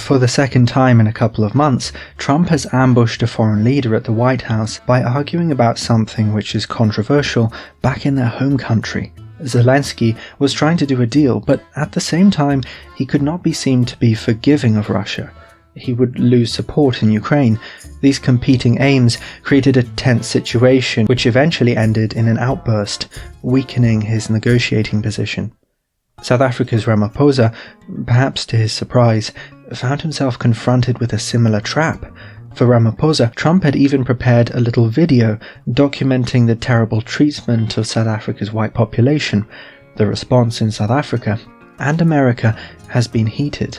For the second time in a couple of months, Trump has ambushed a foreign leader at the White House by arguing about something which is controversial back in their home country. Zelensky was trying to do a deal, but at the same time, he could not be seen to be forgiving of Russia. He would lose support in Ukraine. These competing aims created a tense situation, which eventually ended in an outburst, weakening his negotiating position. South Africa's Ramaphosa, perhaps to his surprise, found himself confronted with a similar trap. For Ramaphosa, Trump had even prepared a little video documenting the terrible treatment of South Africa's white population. The response in South Africa and America has been heated.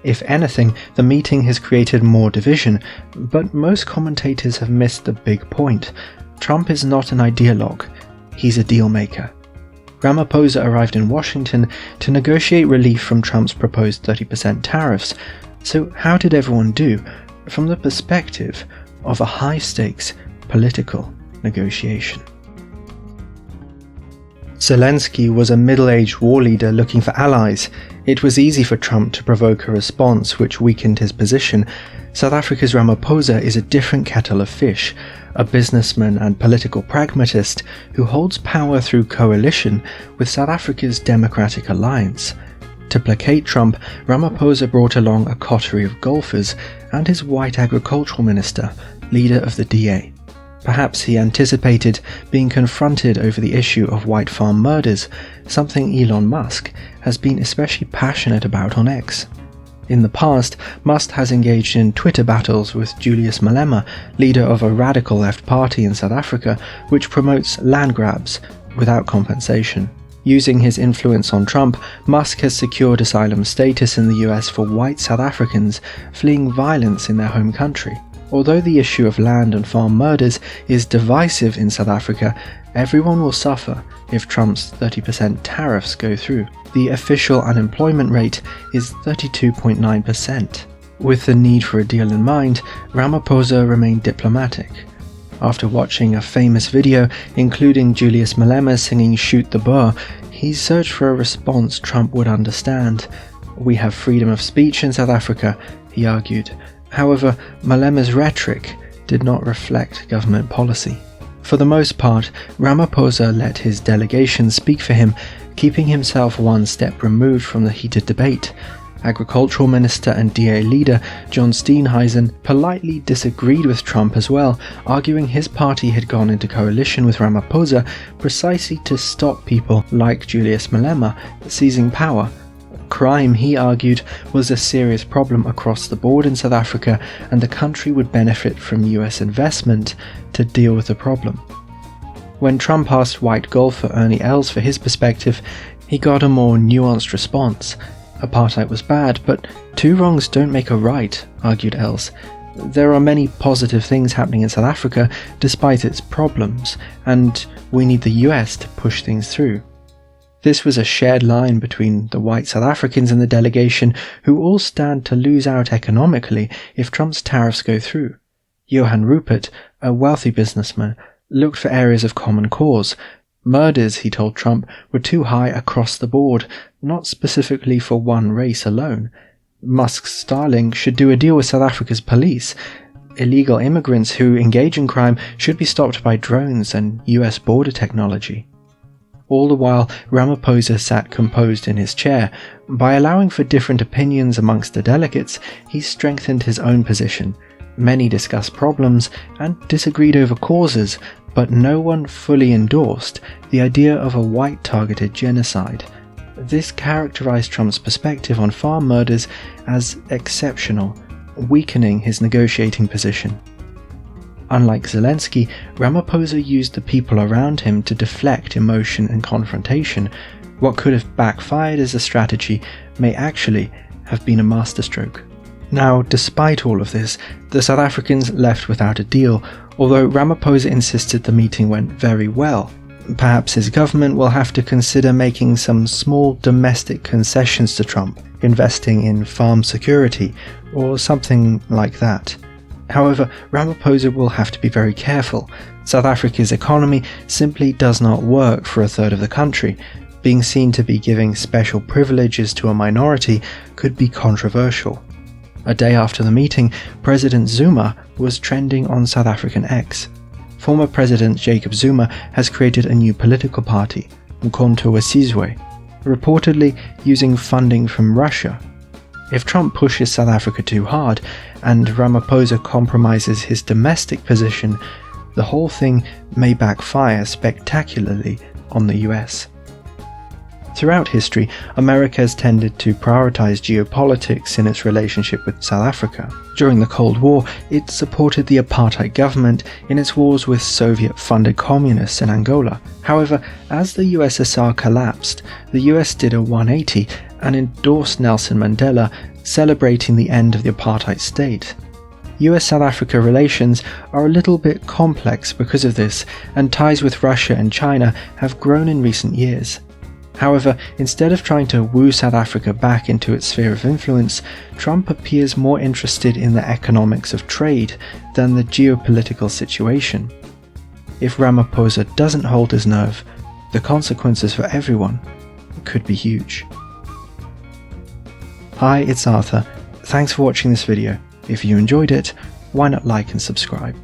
If anything, the meeting has created more division, but most commentators have missed the big point. Trump is not an ideologue, he's a deal maker. Ramaphosa arrived in Washington to negotiate relief from Trump's proposed 30% tariffs. So how did everyone do from the perspective of a high-stakes political negotiation? Zelensky was a middle-aged war leader looking for allies. It was easy for Trump to provoke a response which weakened his position. South Africa's Ramaphosa is a different kettle of fish, a businessman and political pragmatist who holds power through coalition with South Africa's Democratic Alliance. To placate Trump, Ramaphosa brought along a coterie of golfers and his white agricultural minister, leader of the DA. Perhaps he anticipated being confronted over the issue of white farm murders, something Elon Musk has been especially passionate about on X. In the past, Musk has engaged in Twitter battles with Julius Malema, leader of a radical left party in South Africa, which promotes land grabs without compensation. Using his influence on Trump, Musk has secured asylum status in the US for white South Africans fleeing violence in their home country. Although the issue of land and farm murders is divisive in South Africa, everyone will suffer if Trump's 30% tariffs go through. The official unemployment rate is 32.9%. With the need for a deal in mind, Ramaphosa remained diplomatic. After watching a famous video including Julius Malema singing "Shoot the Boer," he searched for a response Trump would understand. "We have freedom of speech in South Africa," he argued. However, Malema's rhetoric did not reflect government policy. For the most part, Ramaphosa let his delegation speak for him, keeping himself one step removed from the heated debate. Agricultural Minister and DA leader John Steenhuisen politely disagreed with Trump as well, arguing his party had gone into coalition with Ramaphosa precisely to stop people like Julius Malema seizing power. Crime, he argued, was a serious problem across the board in South Africa, and the country would benefit from US investment to deal with the problem. When Trump asked white golfer Ernie Els for his perspective, he got a more nuanced response. Apartheid was bad, but two wrongs don't make a right, argued Els. There are many positive things happening in South Africa despite its problems, and we need the US to push things through. This was a shared line between the white South Africans in the delegation, who all stand to lose out economically if Trump's tariffs go through. Johan Rupert, a wealthy businessman, looked for areas of common cause. Murders, he told Trump, were too high across the board, not specifically for one race alone. Musk's Starlink should do a deal with South Africa's police. Illegal immigrants who engage in crime should be stopped by drones and US border technology. All the while, Ramaphosa sat composed in his chair. By allowing for different opinions amongst the delegates, he strengthened his own position. Many discussed problems and disagreed over causes, but no one fully endorsed the idea of a white-targeted genocide. This characterized Trump's perspective on farm murders as exceptional, weakening his negotiating position. Unlike Zelensky, Ramaphosa used the people around him to deflect emotion and confrontation. What could have backfired as a strategy may actually have been a masterstroke. Now, despite all of this, the South Africans left without a deal, although Ramaphosa insisted the meeting went very well. Perhaps his government will have to consider making some small domestic concessions to Trump, investing in farm security, or something like that. However, Ramaphosa will have to be very careful. South Africa's economy simply does not work for a third of the country. Being seen to be giving special privileges to a minority could be controversial. A day after the meeting, President Zuma was trending on South African X. Former President Jacob Zuma has created a new political party, Umkhonto weSizwe, reportedly using funding from Russia. If Trump pushes South Africa too hard and Ramaphosa compromises his domestic position, the whole thing may backfire spectacularly on the US. Throughout history, America has tended to prioritize geopolitics in its relationship with South Africa. During the Cold War, it supported the apartheid government in its wars with Soviet-funded communists in Angola. However, as the USSR collapsed, the US did a 180 and endorsed Nelson Mandela, celebrating the end of the apartheid state. US-South Africa relations are a little bit complex because of this, and ties with Russia and China have grown in recent years. However, instead of trying to woo South Africa back into its sphere of influence, Trump appears more interested in the economics of trade than the geopolitical situation. If Ramaphosa doesn't hold his nerve, the consequences for everyone could be huge. Hi, it's Arthur. Thanks for watching this video. If you enjoyed it, why not like and subscribe?